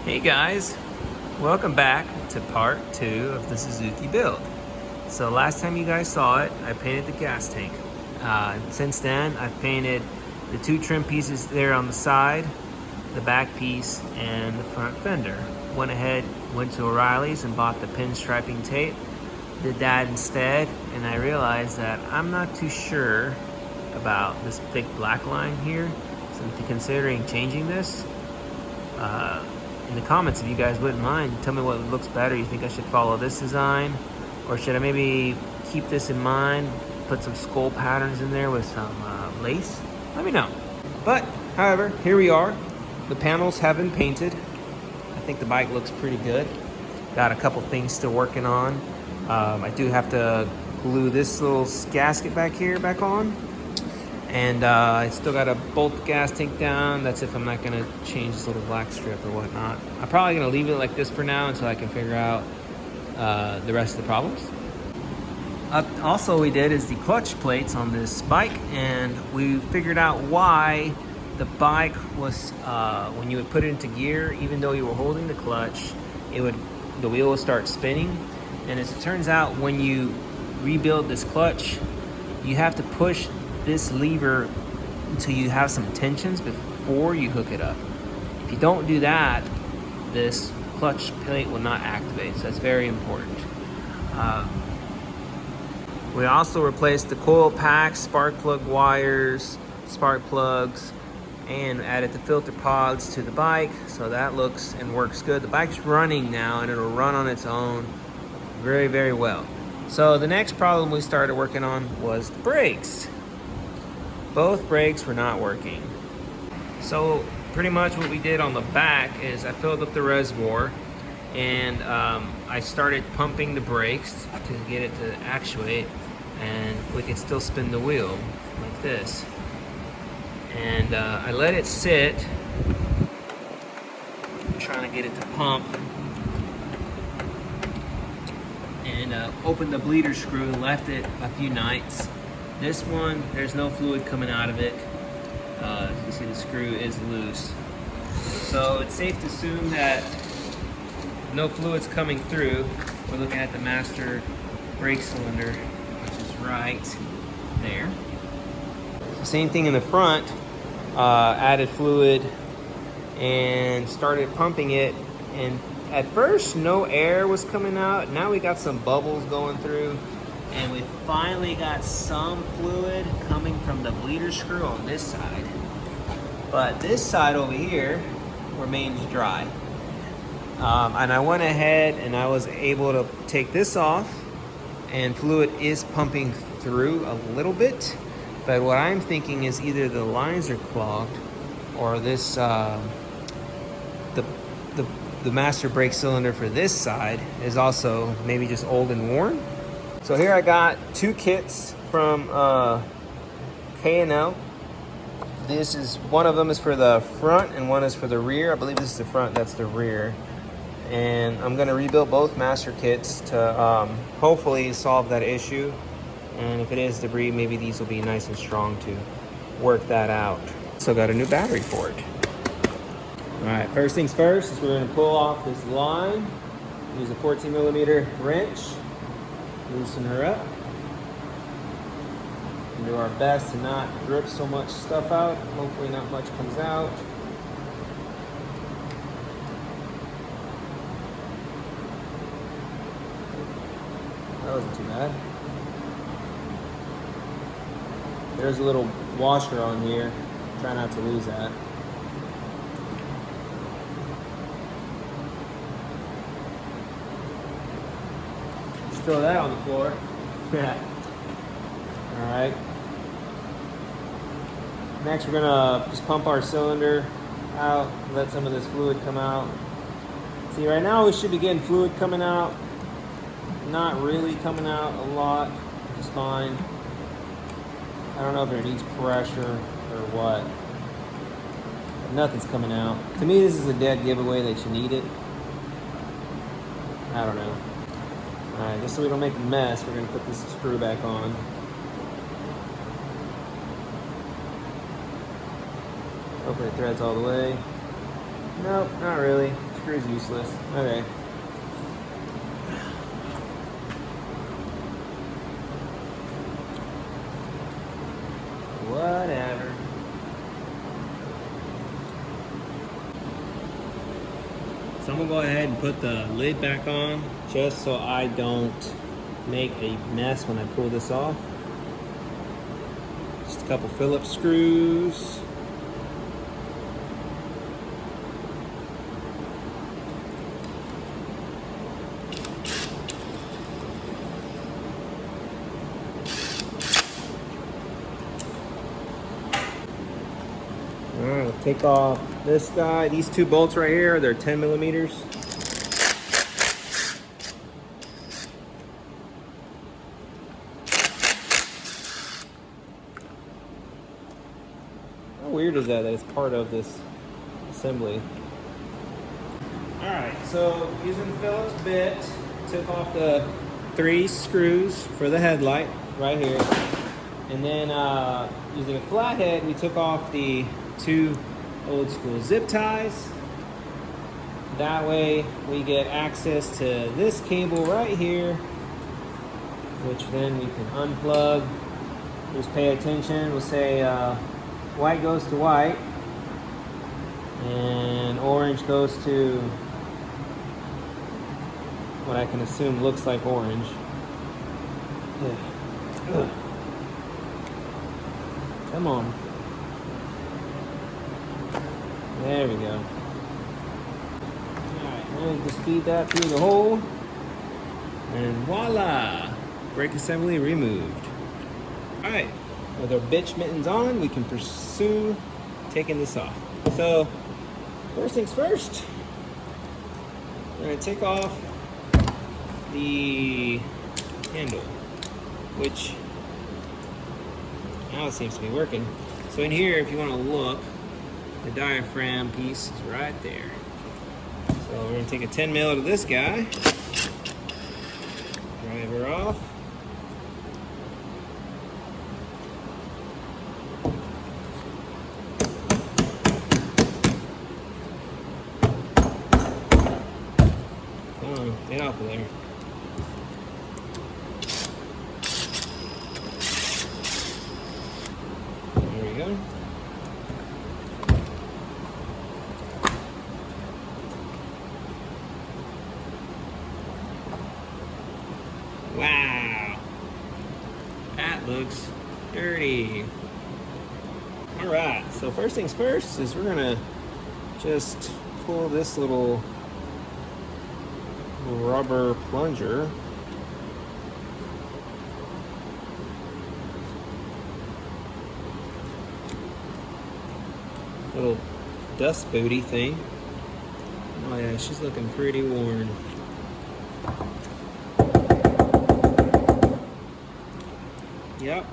Hey guys, welcome back to part 2 of the Suzuki build. So last time you guys saw it, I painted the gas tank. Since then, I've painted the 2 trim pieces there on the side, the back piece, and the front fender. Went to O'Reilly's and bought the pinstriping tape. Did that instead, and I realized that I'm not too sure about this thick black line here. So I'm considering changing this. In the comments, if you guys wouldn't mind, tell me what looks better. You think I should follow this design, or should I maybe keep this in mind, put some skull patterns in there with some lace? Let me know. But however, here we are. The panels have been painted. I think the bike looks pretty good. Got a couple things still working on. I do have to glue this little gasket back on. And I still got to bolt the gas tank down. That's if I'm not going to change this little black strip or whatnot. I'm probably going to leave it like this for now until I can figure out the rest of the problems. Also we did is the clutch plates on this bike, and we figured out why the bike was, when you would put it into gear, even though you were holding the clutch, the wheel would start spinning. And as it turns out, when you rebuild this clutch, you have to push this lever until you have some tensions before you hook it up. If you don't do that, this clutch plate will not activate, so that's very important. We also replaced the coil packs, spark plug wires, spark plugs, and added the filter pods to the bike, so that looks and works good. The bike's running now, and it'll run on its own very, very well. So the next problem we started working on was the brakes. Both brakes were not working. So pretty much what we did on the back is I filled up the reservoir, and I started pumping the brakes to get it to actuate, and we could still spin the wheel like this. And I let it sit, trying to get it to pump, and opened the bleeder screw and left it a few nights. This one, there's no fluid coming out of it. As you can see, the screw is loose. So it's safe to assume that no fluid's coming through. We're looking at the master brake cylinder, which is right there. Same thing in the front. Added fluid and started pumping it. And at first, no air was coming out. Now we got some bubbles going through. And we finally got some fluid coming from the bleeder screw on this side. But this side over here remains dry. And I went ahead and I was able to take this off, and fluid is pumping through a little bit. But what I'm thinking is either the lines are clogged, or this the master brake cylinder for this side is also maybe just old and worn. So here I got 2 kits from K&L. One of them is for the front and one is for the rear. I believe this is the front, that's the rear. And I'm gonna rebuild both master kits to hopefully solve that issue. And if it is debris, maybe these will be nice and strong to work that out. So got a new battery for it. All right, first things first is we're gonna pull off this line. Use a 14mm wrench. Loosen her up. And do our best to not rip so much stuff out. Hopefully not much comes out. That wasn't too bad. There's a little washer on here. Try not to lose that. Just throw that on the floor. Alright. Next we're gonna just pump our cylinder out, let some of this fluid come out. See, right now we should be getting fluid coming out. Not really coming out a lot, which is fine. I don't know if it needs pressure or what. But nothing's coming out. To me, this is a dead giveaway that you need it. I don't know. Alright, just so we don't make a mess, we're going to put this screw back on. Hopefully it threads all the way. Nope, not really. Screw is useless. Okay. Whatever. So I'm gonna go ahead and put the lid back on just so I don't make a mess when I pull this off. Just a couple Phillips screws. All right, we'll take off this guy. These two bolts right here, they're 10 millimeters. How weird is that it's part of this assembly? All right, so using the Phillips bit, took off the 3 screws for the headlight right here. And then using a flathead, we took off the 2 old school zip ties. That way we get access to this cable right here, which then we can unplug. Just pay attention. We'll say white goes to white and orange goes to what I can assume looks like orange. Ugh. Come on. There we go. Alright, now just feed that through the hole. And voila! Brake assembly removed. Alright, with our bitch mittens on, we can pursue taking this off. So, first things first, we're going to take off the handle, which now it seems to be working. So in here, if you want to look, the diaphragm piece is right there. So we're going to take a 10 mil to this guy, drive her off. Come on, get off of there. There we go. Wow, that looks dirty. All right, so first things first is we're gonna just pull this little rubber plunger. Little dust booty thing. Oh yeah, she's looking pretty worn. Yep,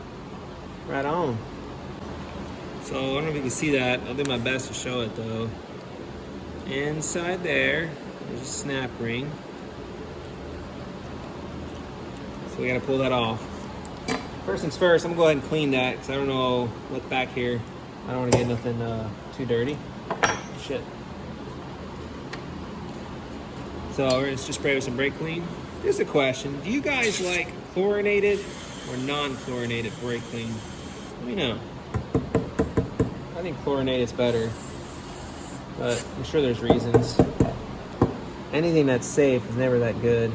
right on. So I don't know if you can see that. I'll do my best to show it though. Inside there, there's a snap ring. So we gotta pull that off. First things first, I'm gonna go ahead and clean that because I don't know what's back here. I don't want to get nothing too dirty. Shit. So we're gonna just spray with some brake clean. Here's a question: do you guys like chlorinated or non-chlorinated brake clean? Let me know. I think chlorinated is better, but I'm sure there's reasons. Anything that's safe is never that good.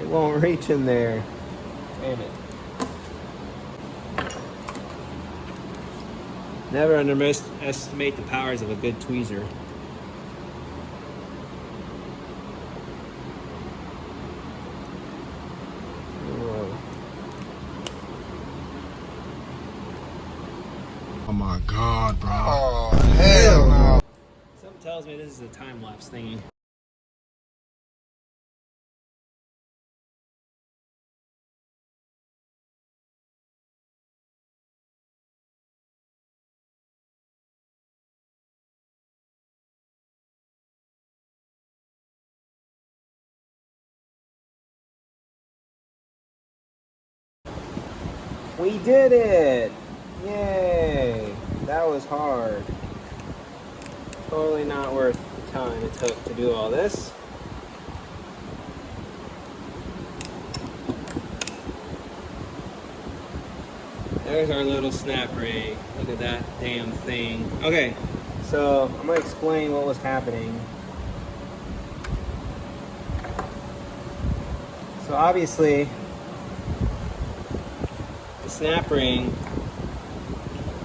Won't reach in there. Damn it. Never underestimate the powers of a good tweezer. Whoa. Oh my God, bro. Oh, hell no. Something tells me this is a time-lapse thingy. We did it! Yay! That was hard. Totally not worth the time it took to do all this. There's our little snap ring. Look at that damn thing. Okay, so I'm gonna explain what was happening. So obviously, the snap ring,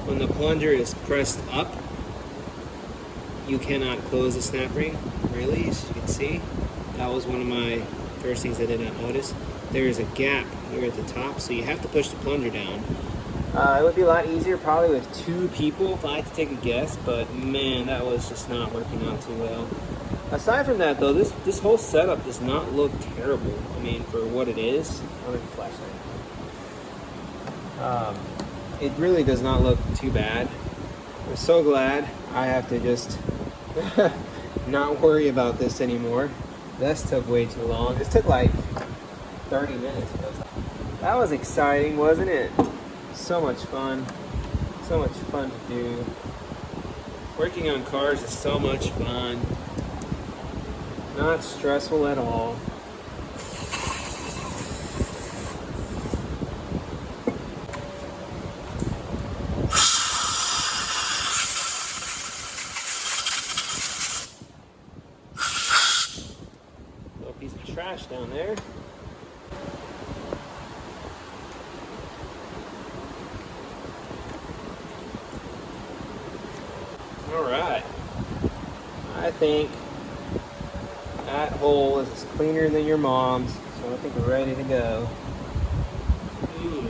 when the plunger is pressed up, you cannot close the snap ring, really, as you can see. That was one of my first things I did not notice. There is a gap here at the top, so you have to push the plunger down. It would be a lot easier probably with 2 people if I had to take a guess, but man, that was just not working out too well. Aside from that though, this whole setup does not look terrible. I mean, for what it is. I'll make a flashlight. It really does not look too bad. I'm so glad I have to just not worry about this anymore. This took way too long. This took like 30 minutes. That was exciting, wasn't it? So much fun. So much fun to do. Working on cars is so much fun. Not stressful at all. Little piece of trash down there. Alright. I think that hole is cleaner than your mom's, so I think we're ready to go. Ooh,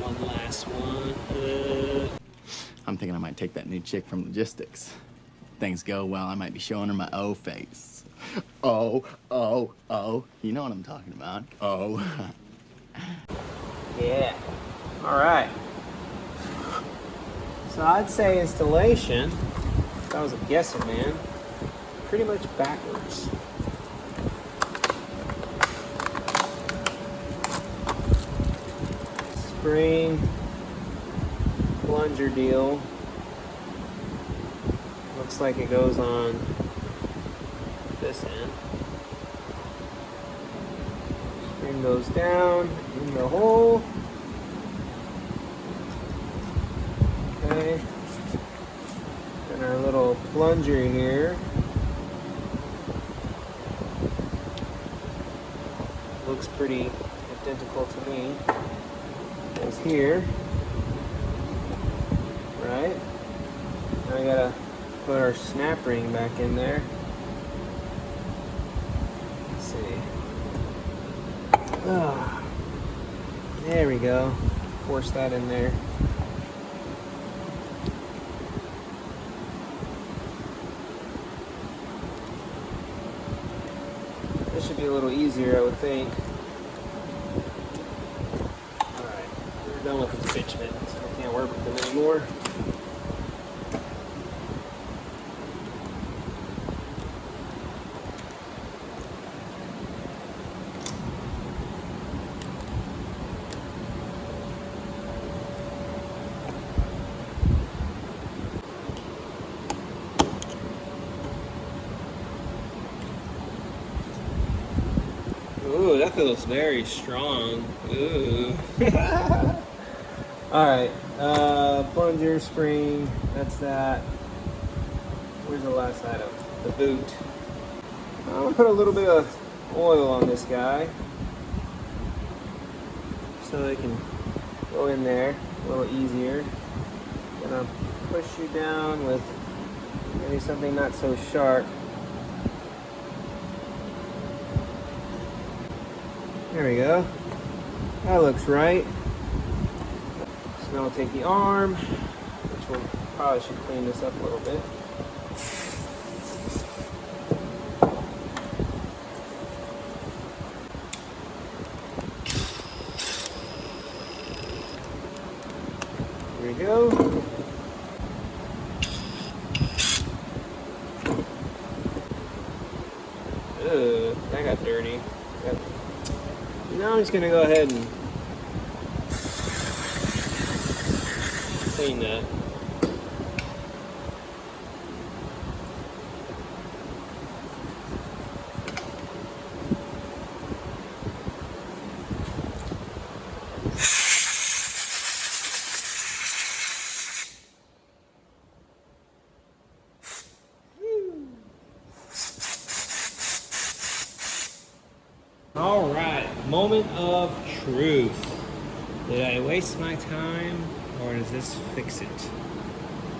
one last one. I'm thinking I might take that new chick from logistics. Things go well, I might be showing her my O face. Oh, oh, oh. You know what I'm talking about. Oh. Yeah. Alright. So I'd say installation, if I was a guesser, man, pretty much backwards. Spring plunger deal. Looks like it goes on this end. Spring goes down in the hole. Okay. And our little plunger here looks pretty identical to me as here. Right? Now we gotta put our snap ring back in there. Let's see. There we go. Force that in there. This should be a little easier, I would think. Alright, we're done with the pitch mittens, so I can't work with them anymore. Ooh, that feels very strong. Ooh. Alright, plunger, spring, that's that. Where's the last item? The boot. I'm gonna put a little bit of oil on this guy so it can go in there a little easier. Gonna push you down with maybe something not so sharp. There we go. That looks right. So now we'll take the arm, which we'll probably should clean this up a little bit. There we go. Ugh, that got dirty. Now I'm just gonna go ahead and clean that. All right, moment of truth. Did I waste my time, or does this fix it?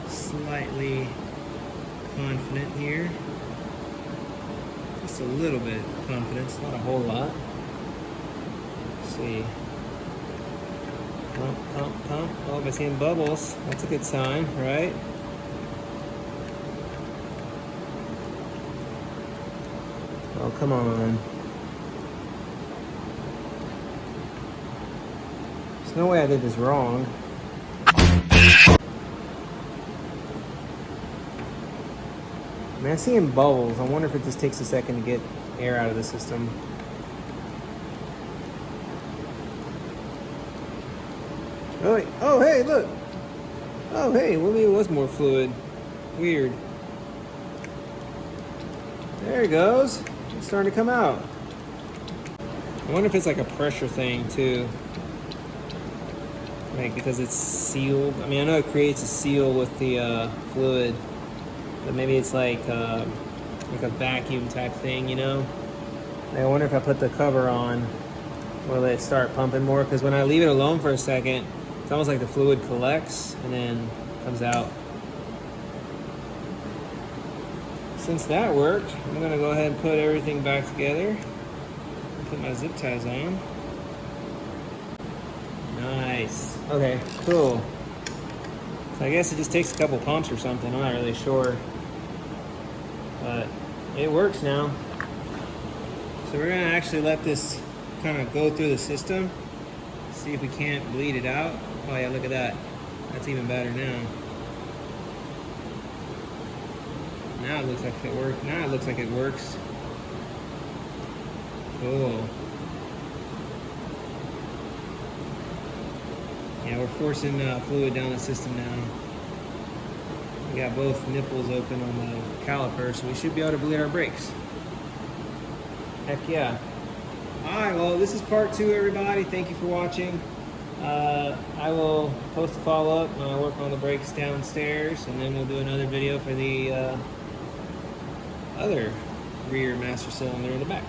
Slightly confident here. Just a little bit of confidence, not a whole lot. Let's see. Pump, pump, pump. Oh, I'm seeing bubbles. That's a good sign, right? Oh, come on. There's no way I did this wrong. Man, I'm seeing bubbles. I wonder if it just takes a second to get air out of the system. Oh, wait. Oh, hey, look. Oh, hey, well, maybe it was more fluid. Weird. There it goes. It's starting to come out. I wonder if it's like a pressure thing, too. Like, because it's sealed. I mean, I know it creates a seal with the fluid, but maybe it's like a vacuum type thing, you know? And I wonder if I put the cover on, will it start pumping more? Because when I leave it alone for a second, it's almost like the fluid collects and then comes out. Since that worked, I'm gonna go ahead and put everything back together. Put my zip ties on. Nice. Okay, cool. So I guess it just takes a couple pumps or something. I'm not really sure. But it works now. So we're gonna actually let this kind of go through the system. See if we can't bleed it out. Oh yeah, look at that. That's even better now. Now it looks like it works. Now it looks like it works. Cool. Yeah, we're forcing fluid down the system now. We got both nipples open on the caliper, so we should be able to bleed our brakes. Heck yeah. Alright, well, this is part 2, everybody. Thank you for watching. I will post a follow-up when I work on the brakes downstairs, and then we'll do another video for the other rear master cylinder in the back.